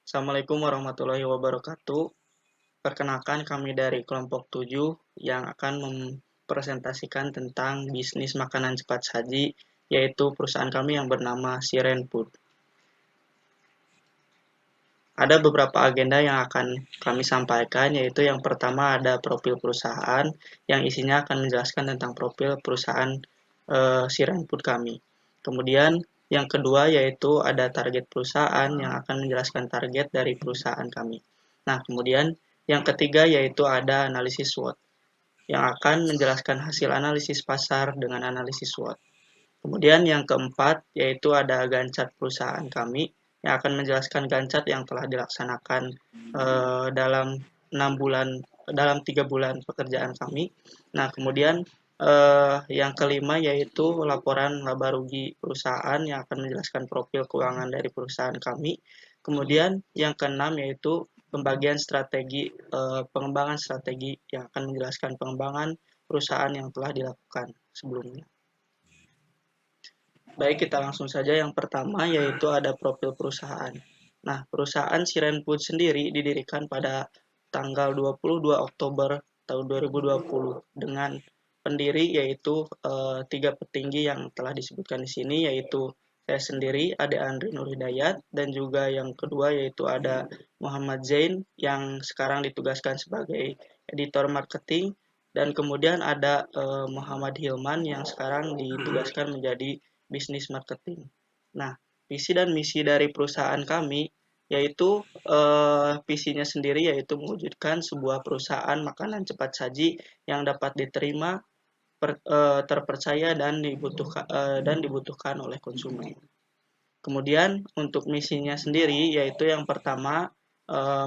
Assalamualaikum warahmatullahi wabarakatuh. Perkenalkan kami dari kelompok 7 yang akan mempresentasikan tentang bisnis makanan cepat saji, yaitu perusahaan kami yang bernama Siren Food. Ada beberapa agenda yang akan kami sampaikan, yaitu yang pertama ada profil perusahaan, yang isinya akan menjelaskan tentang profil perusahaan Siren Food kami. Kemudian yang kedua yaitu ada target perusahaan yang akan menjelaskan target dari perusahaan kami. Nah, kemudian yang ketiga yaitu ada analisis SWOT yang akan menjelaskan hasil analisis pasar dengan analisis SWOT. Kemudian yang keempat yaitu ada Gancat perusahaan kami yang akan menjelaskan Gancat yang telah dilaksanakan dalam 3 bulan pekerjaan kami. Nah, kemudian yang kelima yaitu laporan laba rugi perusahaan yang akan menjelaskan profil keuangan dari perusahaan kami. Kemudian yang keenam yaitu pembagian strategi pengembangan strategi yang akan menjelaskan pengembangan perusahaan yang telah dilakukan sebelumnya. Baik, kita langsung saja yang pertama yaitu ada profil perusahaan. Nah, perusahaan Siren Food sendiri didirikan pada tanggal 22 Oktober tahun 2020 dengan pendiri yaitu 3 petinggi yang telah disebutkan di sini yaitu saya sendiri, Ade Andri Nur Hidayat, dan juga yang kedua yaitu ada Muhammad Zain yang sekarang ditugaskan sebagai editor marketing, dan kemudian ada Muhammad Hilman yang sekarang ditugaskan menjadi bisnis marketing. Nah, visi dan misi dari perusahaan kami yaitu visinya sendiri yaitu mewujudkan sebuah perusahaan makanan cepat saji yang dapat diterima, terpercaya dan dibutuhkan oleh konsumen. Kemudian untuk misinya sendiri yaitu yang pertama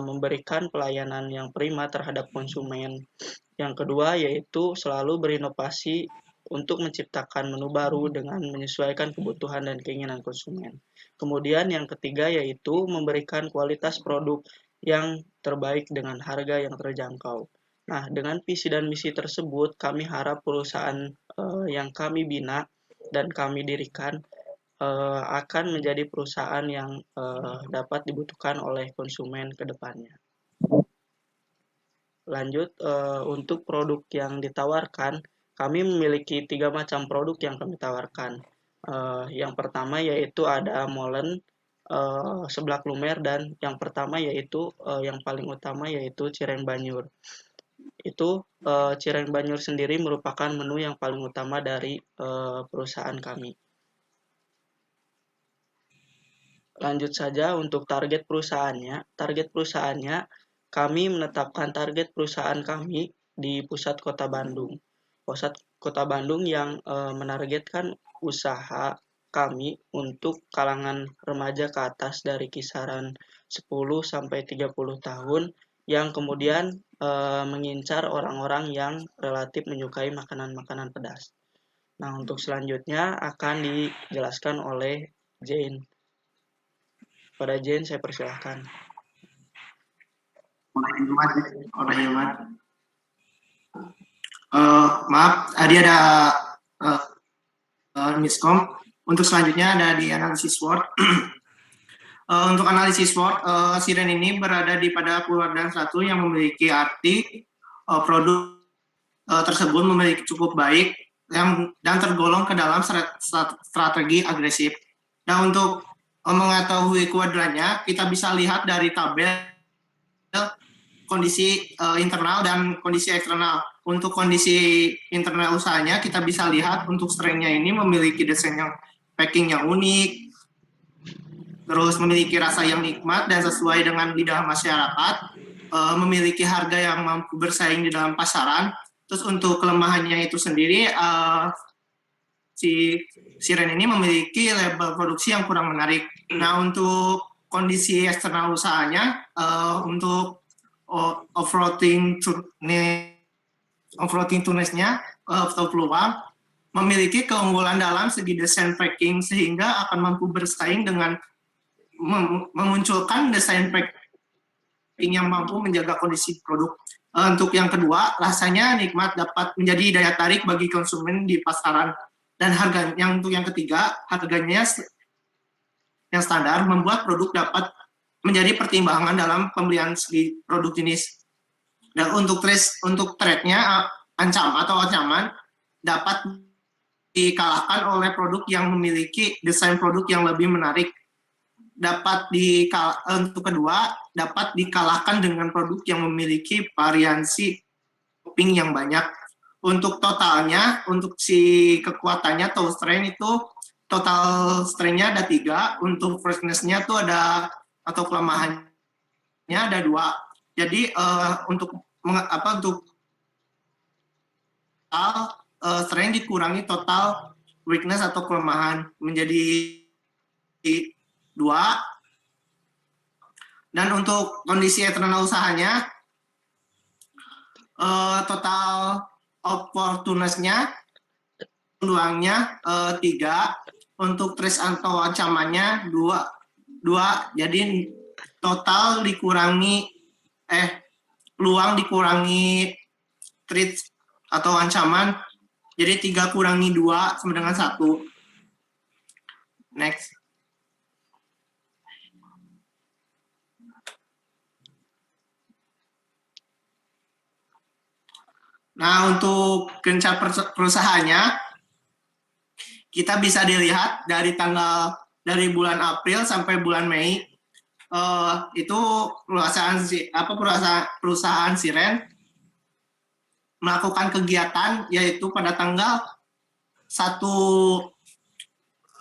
memberikan pelayanan yang prima terhadap konsumen. Yang kedua yaitu selalu berinovasi untuk menciptakan menu baru dengan menyesuaikan kebutuhan dan keinginan konsumen. Kemudian yang ketiga yaitu memberikan kualitas produk yang terbaik dengan harga yang terjangkau. Nah, dengan visi dan misi tersebut, kami harap perusahaan yang kami bina dan kami dirikan akan menjadi perusahaan yang dapat dibutuhkan oleh konsumen ke depannya. Lanjut, untuk produk yang ditawarkan, kami memiliki 3 macam produk yang kami tawarkan. Yang pertama yaitu ada molen, seblak lumer, dan yang pertama yaitu yang paling utama yaitu cireng banyur. Itu cireng banyur sendiri merupakan menu yang paling utama dari perusahaan kami. Lanjut saja untuk target perusahaannya. Target perusahaannya, kami menetapkan target perusahaan kami di pusat kota Bandung. Pusat kota Bandung yang menargetkan usaha kami untuk kalangan remaja ke atas dari kisaran 10 sampai 30 tahun yang kemudian mengincar orang-orang yang relatif menyukai makanan-makanan pedas. Nah, untuk selanjutnya akan dijelaskan oleh Jane. Pada Jane, saya persilahkan. Orang Hilman. Maaf, tadi ada miskom. Untuk selanjutnya ada di analisis SWOT. Untuk analisis SWOT, Siren ini berada di pada kuadran 1 yang memiliki arti produk tersebut memiliki cukup baik dan tergolong ke dalam strategi agresif. Nah, untuk mengetahui kuadrannya, kita bisa lihat dari tabel kondisi internal dan kondisi eksternal. Untuk kondisi internal usahanya, kita bisa lihat untuk strength-nya ini memiliki desain yang packing yang unik, terus memiliki rasa yang nikmat dan sesuai dengan lidah masyarakat, memiliki harga yang mampu bersaing di dalam pasaran. Terus untuk kelemahannya itu sendiri, si Siren ini memiliki label produksi yang kurang menarik. Nah, untuk kondisi eksternal usahanya, untuk off-roading tunnelsnya atau peluang memiliki keunggulan dalam segi desain packing sehingga akan mampu bersaing dengan memunculkan desain packing yang mampu menjaga kondisi produk. Untuk yang kedua, rasanya nikmat dapat menjadi daya tarik bagi konsumen di pasaran. Dan harganya, untuk yang ketiga, harganya yang standar membuat produk dapat menjadi pertimbangan dalam pembelian produk jenis. Dan untuk trade-nya ancaman dapat dikalahkan oleh produk yang memiliki desain produk yang lebih menarik. Untuk kedua, dapat dikalahkan dengan produk yang memiliki variasi topping yang banyak. Untuk totalnya, untuk si kekuatannya atau strength itu total strength-nya ada 3, untuk freshness-nya tuh ada atau kelemahannya ada 2. Jadi untuk strength dikurangi total weakness atau kelemahan menjadi 2. Dan untuk kondisi internal usahanya total opportunity-nya peluangnya 3, untuk trace atau ancamannya 2. Jadi total dikurangi peluang dikurangi threat atau ancaman, jadi 3 kurangi 2 sama dengan 1. Next. Nah, untuk kinerja perusahaannya, kita bisa dilihat dari bulan April sampai bulan Mei, itu perusahaan Siren melakukan kegiatan yaitu pada tanggal 1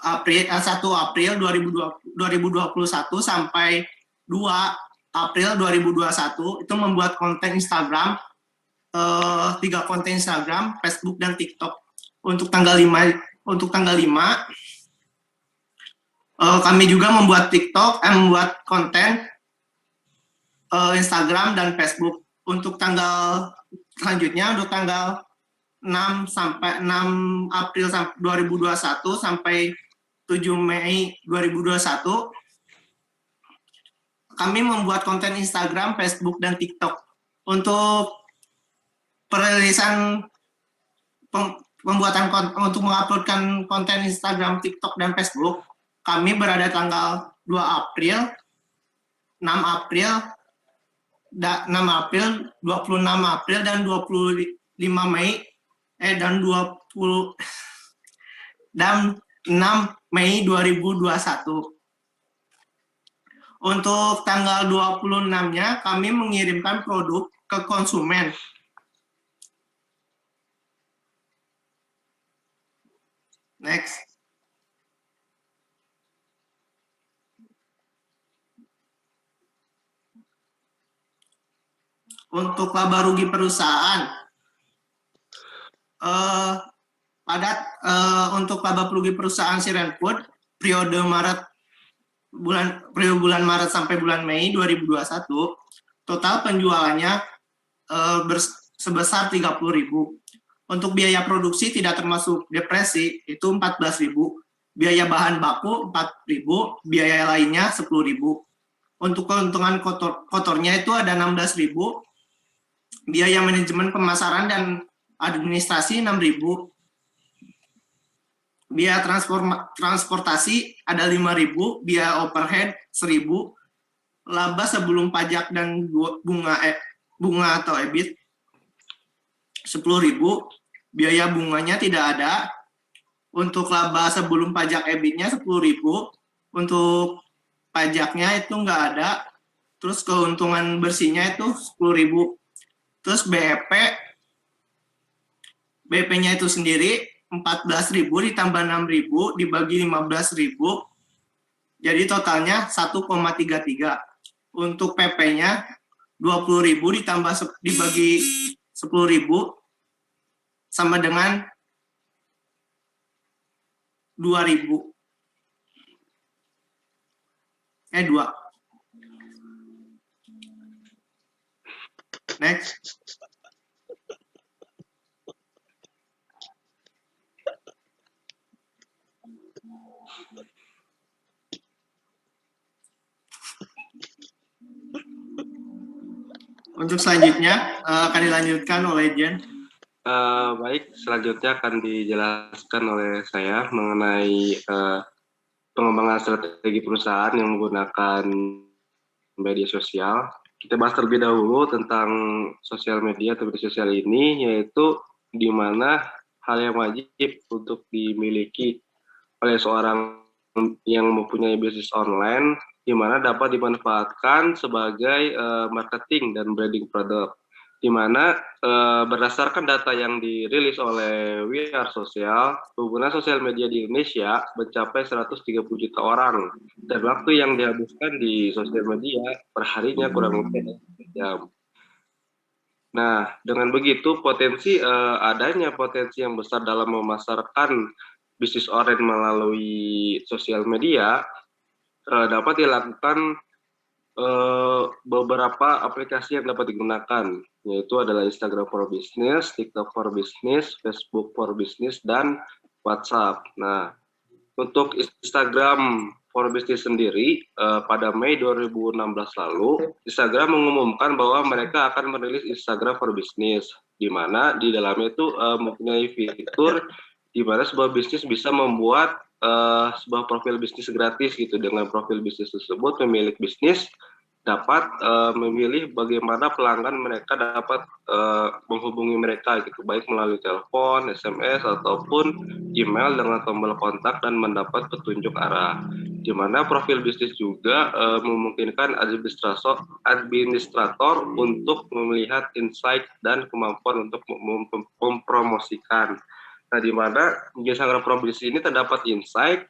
April 2021 sampai 2 April 2021 itu membuat konten Instagram, 3 konten Instagram, Facebook, dan TikTok. Untuk tanggal 5 kami juga membuat TikTok, membuat konten Instagram dan Facebook. Untuk tanggal selanjutnya, untuk tanggal 6 April 2021 sampai 7 Mei 2021, kami membuat konten Instagram, Facebook, dan TikTok. Untuk perilisan untuk menguploadkan konten Instagram, TikTok, dan Facebook, kami berada tanggal 2 April, 6 April, 26 April, dan 25 Mei, dan 6 Mei 2021. Untuk tanggal 26-nya, kami mengirimkan produk ke konsumen. Next. Untuk laba rugi perusahaan, untuk laba rugi perusahaan Siren Food periode bulan Maret sampai bulan Mei 2021, total penjualannya sebesar 30.000. Untuk biaya produksi tidak termasuk depresi itu 14.000, biaya bahan baku 4.000, biaya lainnya 10.000. Untuk keuntungan kotornya itu ada 16.000, biaya manajemen pemasaran dan administrasi 6.000, biaya transportasi ada 5.000, biaya overhead 1.000, laba sebelum pajak dan bunga atau EBIT 10.000, biaya bunganya tidak ada. Untuk laba sebelum pajak EBIT-nya 10.000, untuk pajaknya itu nggak ada. Terus keuntungan bersihnya itu 10.000. Terus BP-nya itu sendiri 14.000 ditambah 6.000 dibagi 15.000, jadi totalnya 1,33. Untuk PP-nya 20.000 ditambah dibagi 10.000 sama dengan 2.000. 2. Next. Untuk selanjutnya akan dilanjutkan oleh Jen. Baik, selanjutnya akan dijelaskan oleh saya mengenai pengembangan strategi perusahaan yang menggunakan media sosial. Kita bahas terlebih dahulu tentang sosial media atau media sosial ini, yaitu di mana hal yang wajib untuk dimiliki oleh seorang yang mempunyai bisnis online, di mana dapat dimanfaatkan sebagai marketing dan branding produk. Di mana berdasarkan data yang dirilis oleh We Are Social, pengguna sosial media di Indonesia mencapai 130 juta orang, dan waktu yang dihabiskan di sosial media perharinya kurang lebih 1 jam. Nah, dengan begitu adanya potensi yang besar dalam memasarkan bisnis online melalui sosial media dapat dilakukan beberapa aplikasi yang dapat digunakan, yaitu adalah Instagram for Business, TikTok for Business, Facebook for Business, dan WhatsApp. Nah, untuk Instagram for Business sendiri, pada Mei 2016 lalu, Instagram mengumumkan bahwa mereka akan merilis Instagram for Business, di mana di dalamnya itu mempunyai fitur di mana sebuah bisnis bisa membuat sebuah profil bisnis gratis gitu. Dengan profil bisnis tersebut, pemilik bisnis dapat memilih bagaimana pelanggan mereka dapat menghubungi mereka gitu, baik melalui telepon, SMS, ataupun email dengan tombol kontak dan mendapat petunjuk arah. Di mana profil bisnis juga memungkinkan administrator untuk melihat insight dan kemampuan untuk mempromosikan. Nah, di mana di Instagram for Business ini terdapat insight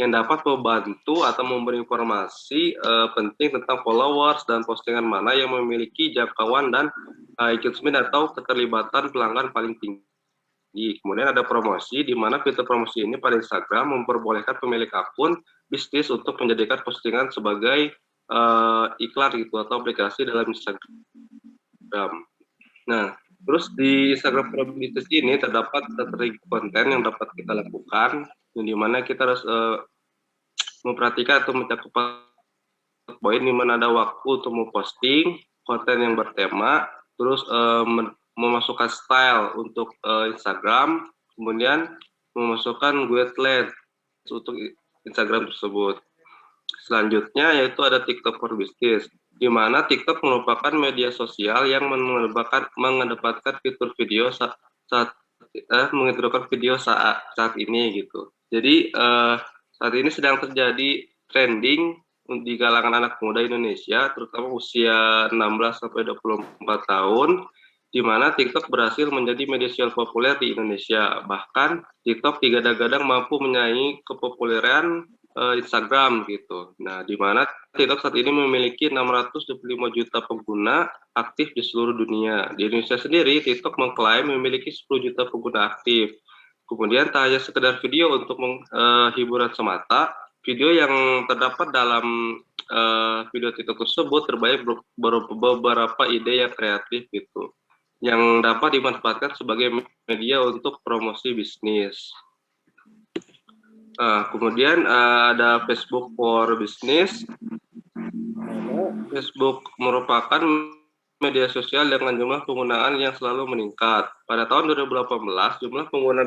yang dapat membantu atau memberi informasi penting tentang followers dan postingan mana yang memiliki jangkauan dan engagement atau keterlibatan pelanggan paling tinggi. Kemudian ada promosi, di mana fitur promosi ini pada Instagram memperbolehkan pemilik akun bisnis untuk menjadikan postingan sebagai iklan gitu atau aplikasi dalam Instagram. Nah, terus di Instagram for Business ini terdapat strategi konten yang dapat kita lakukan, yang dimana kita harus memperhatikan atau mencakup poin di mana ada waktu untuk memposting konten yang bertema, terus memasukkan style untuk Instagram, kemudian memasukkan guideline untuk Instagram tersebut. Selanjutnya yaitu ada TikTok for Business, di mana TikTok merupakan media sosial yang mengedepankan fitur video saat ini gitu. Jadi saat ini sedang terjadi trending di kalangan anak muda Indonesia, terutama usia 16 sampai 24 tahun, di mana TikTok berhasil menjadi media sosial populer di Indonesia. Bahkan TikTok digadang-gadang mampu menyaingi kepopuleran Instagram gitu. Nah, di mana TikTok saat ini memiliki 625 juta pengguna aktif di seluruh dunia. Di Indonesia sendiri, TikTok mengklaim memiliki 10 juta pengguna aktif. Kemudian tak hanya sekedar video untuk hiburan semata, video yang terdapat dalam video TikTok tersebut terbaik beberapa ide yang kreatif gitu, yang dapat dimanfaatkan sebagai media untuk promosi bisnis. Kemudian ada Facebook for Business. Facebook merupakan media sosial dengan jumlah penggunaan yang selalu meningkat. Pada tahun 2018, jumlah pengguna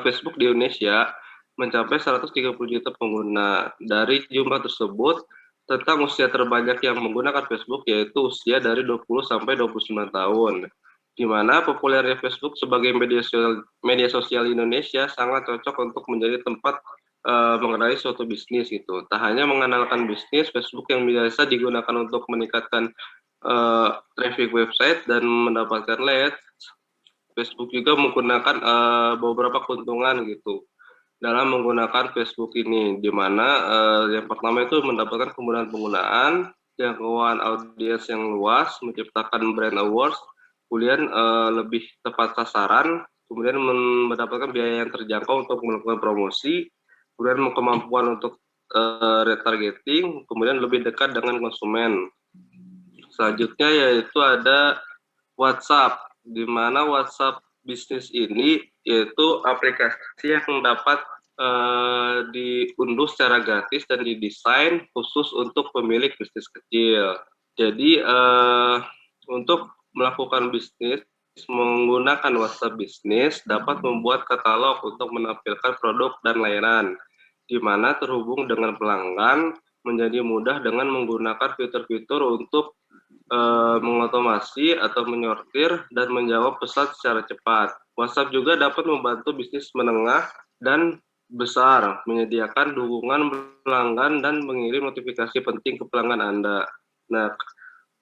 Facebook di Indonesia mencapai 130 juta pengguna. Dari jumlah tersebut, tentang usia terbanyak yang menggunakan Facebook yaitu usia dari 20 sampai 29 tahun. Di mana populernya Facebook sebagai media sosial Indonesia sangat cocok untuk menjadi tempat mengenai suatu bisnis gitu. Tak hanya mengandalkan bisnis, Facebook yang biasa digunakan untuk meningkatkan traffic website dan mendapatkan leads, Facebook juga menggunakan beberapa keuntungan gitu dalam menggunakan Facebook ini, di mana yang pertama itu mendapatkan kemudahan penggunaan, jangkauan audiens yang luas, menciptakan brand awareness, kemudian lebih tepat sasaran, kemudian mendapatkan biaya yang terjangkau untuk melakukan promosi, kemudian kemampuan untuk retargeting, kemudian lebih dekat dengan konsumen. Selanjutnya yaitu ada WhatsApp, di mana WhatsApp bisnis ini yaitu aplikasi yang dapat diunduh secara gratis dan didesain khusus untuk pemilik bisnis kecil. Jadi untuk melakukan bisnis menggunakan WhatsApp bisnis dapat membuat katalog untuk menampilkan produk dan layanan, di mana terhubung dengan pelanggan menjadi mudah dengan menggunakan fitur-fitur untuk mengotomasi atau menyortir dan menjawab pesan secara cepat. WhatsApp juga dapat membantu bisnis menengah dan besar, menyediakan dukungan pelanggan dan mengirim notifikasi penting ke pelanggan Anda. Nah,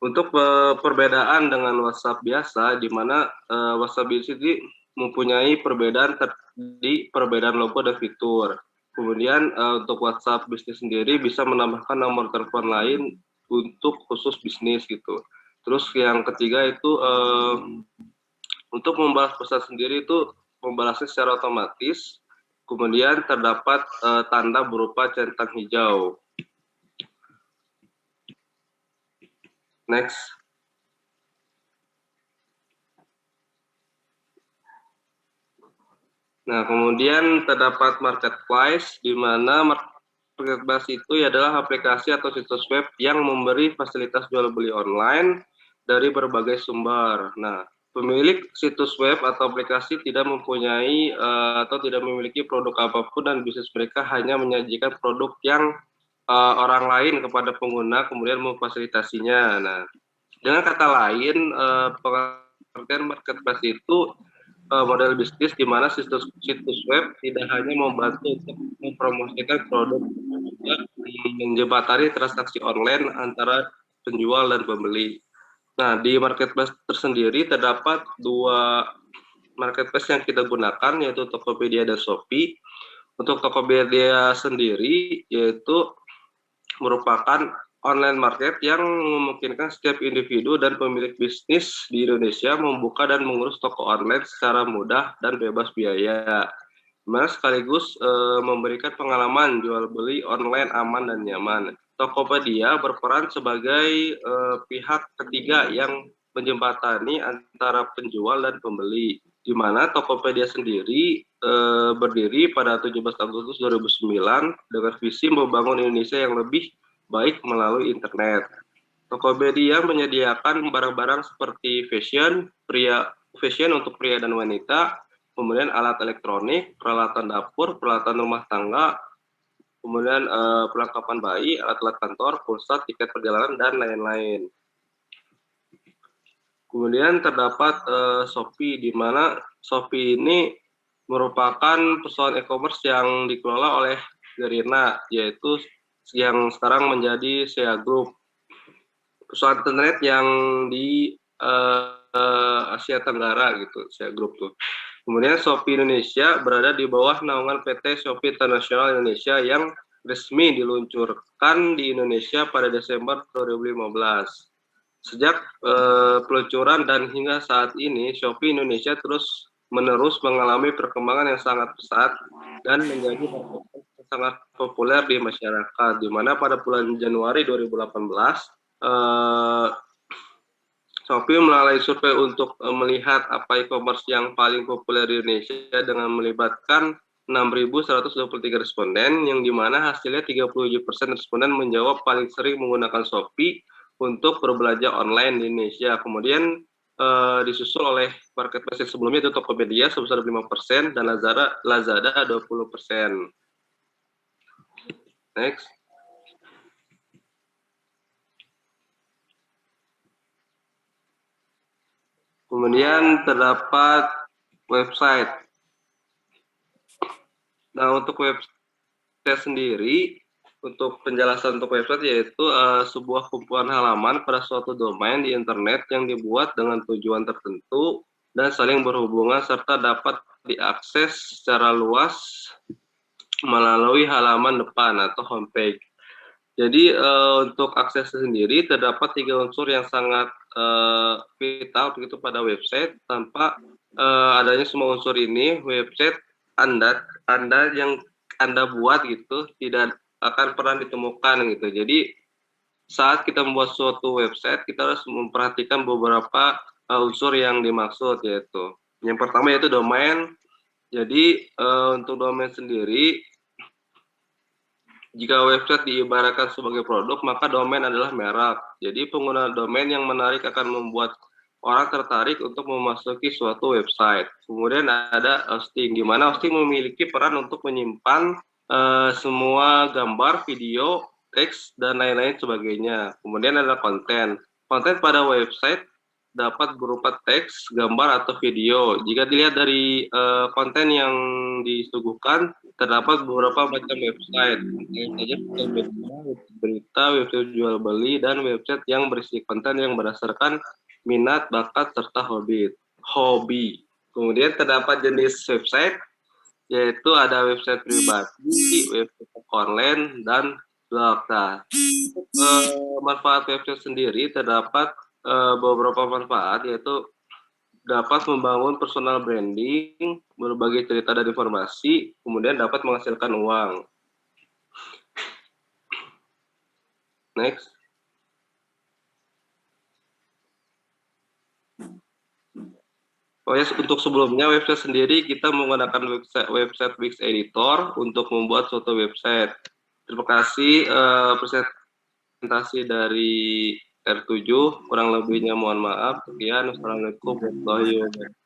untuk perbedaan dengan WhatsApp biasa, di mana WhatsApp ini mempunyai perbedaan di perbedaan logo dan fitur. Kemudian untuk WhatsApp bisnis sendiri bisa menambahkan nomor telepon lain untuk khusus bisnis gitu. Terus yang ketiga itu untuk membalas pesan sendiri itu membalasnya secara otomatis. Kemudian terdapat tanda berupa centang hijau. Next. Nah, kemudian terdapat marketplace, di mana marketplace itu adalah aplikasi atau situs web yang memberi fasilitas jual beli online dari berbagai sumber. Nah, pemilik situs web atau aplikasi tidak mempunyai atau tidak memiliki produk apapun dan bisnis mereka hanya menyajikan produk yang orang lain kepada pengguna kemudian memfasilitasinya. Nah, dengan kata lain, pengertian marketplace itu model bisnis di mana situs web tidak hanya membantu untuk mempromosikan produk, juga menjembatani transaksi online antara penjual dan pembeli. Nah, di marketplace tersendiri terdapat dua marketplace yang kita gunakan, yaitu Tokopedia dan Shopee. Untuk Tokopedia sendiri, yaitu merupakan online market yang memungkinkan setiap individu dan pemilik bisnis di Indonesia membuka dan mengurus toko online secara mudah dan bebas biaya. Dimana sekaligus memberikan pengalaman jual beli online aman dan nyaman. Tokopedia berperan sebagai pihak ketiga yang menjembatani antara penjual dan pembeli, di mana Tokopedia sendiri berdiri pada 17 Agustus 2009 dengan visi membangun Indonesia yang lebih baik melalui internet. Tokopedia menyediakan barang-barang seperti fashion untuk pria dan wanita, kemudian alat elektronik, peralatan dapur, peralatan rumah tangga, kemudian perlengkapan bayi, alat-alat kantor, pulsa, tiket perjalanan, dan lain-lain. Kemudian terdapat Shopee, di mana Shopee ini merupakan perusahaan e-commerce yang dikelola oleh Garena, yaitu yang sekarang menjadi SEA Group, perusahaan internet yang di Asia Tenggara gitu, SEA Group tuh. Kemudian Shopee Indonesia berada di bawah naungan PT Shopee International Indonesia yang resmi diluncurkan di Indonesia pada Desember 2015. Sejak peluncuran dan hingga saat ini, Shopee Indonesia terus menerus mengalami perkembangan yang sangat pesat dan menjadi sangat populer di masyarakat, di mana pada bulan Januari 2018 Shopee melalui survei untuk melihat apa e-commerce yang paling populer di Indonesia dengan melibatkan 6.123 responden, yang dimana hasilnya 37% responden menjawab paling sering menggunakan Shopee untuk berbelanja online di Indonesia. Kemudian disusul oleh marketplace sebelumnya itu Tokopedia sebesar 5% dan Lazada 20%. Next. Kemudian terdapat website. Nah, untuk website sendiri, untuk penjelasan untuk website yaitu sebuah kumpulan halaman pada suatu domain di internet yang dibuat dengan tujuan tertentu dan saling berhubungan serta dapat diakses secara luas melalui halaman depan atau homepage. Jadi untuk akses sendiri terdapat 3 unsur yang sangat vital begitu pada website. Tanpa adanya semua unsur ini, website Anda yang Anda buat gitu tidak akan pernah ditemukan gitu. Jadi saat kita membuat suatu website, kita harus memperhatikan beberapa unsur yang dimaksud, yaitu yang pertama yaitu domain. Jadi untuk domain sendiri, jika website diibaratkan sebagai produk, maka domain adalah merek. Jadi pengguna domain yang menarik akan membuat orang tertarik untuk memasuki suatu website. Kemudian ada hosting, di mana hosting memiliki peran untuk menyimpan semua gambar, video, teks, dan lain-lain sebagainya. Kemudian ada konten. Konten pada website dapat berupa teks, gambar, atau video. Jika dilihat dari konten yang disuguhkan, terdapat beberapa macam website. Misalnya saja website berita, website jual beli, dan website yang berisi konten yang berdasarkan minat, bakat, serta hobi. Kemudian terdapat jenis website, yaitu ada website pribadi, website online, dan blog. Nah, manfaat website sendiri terdapat beberapa manfaat, yaitu dapat membangun personal branding, berbagai cerita dan informasi, kemudian dapat menghasilkan uang. Next. Oh ya, untuk sebelumnya website sendiri kita menggunakan website Wix Editor untuk membuat suatu website. Terima kasih presentasi dari R7, kurang lebihnya mohon maaf. Sekian, wassalamualaikum warahmatullahi wabarakatuh.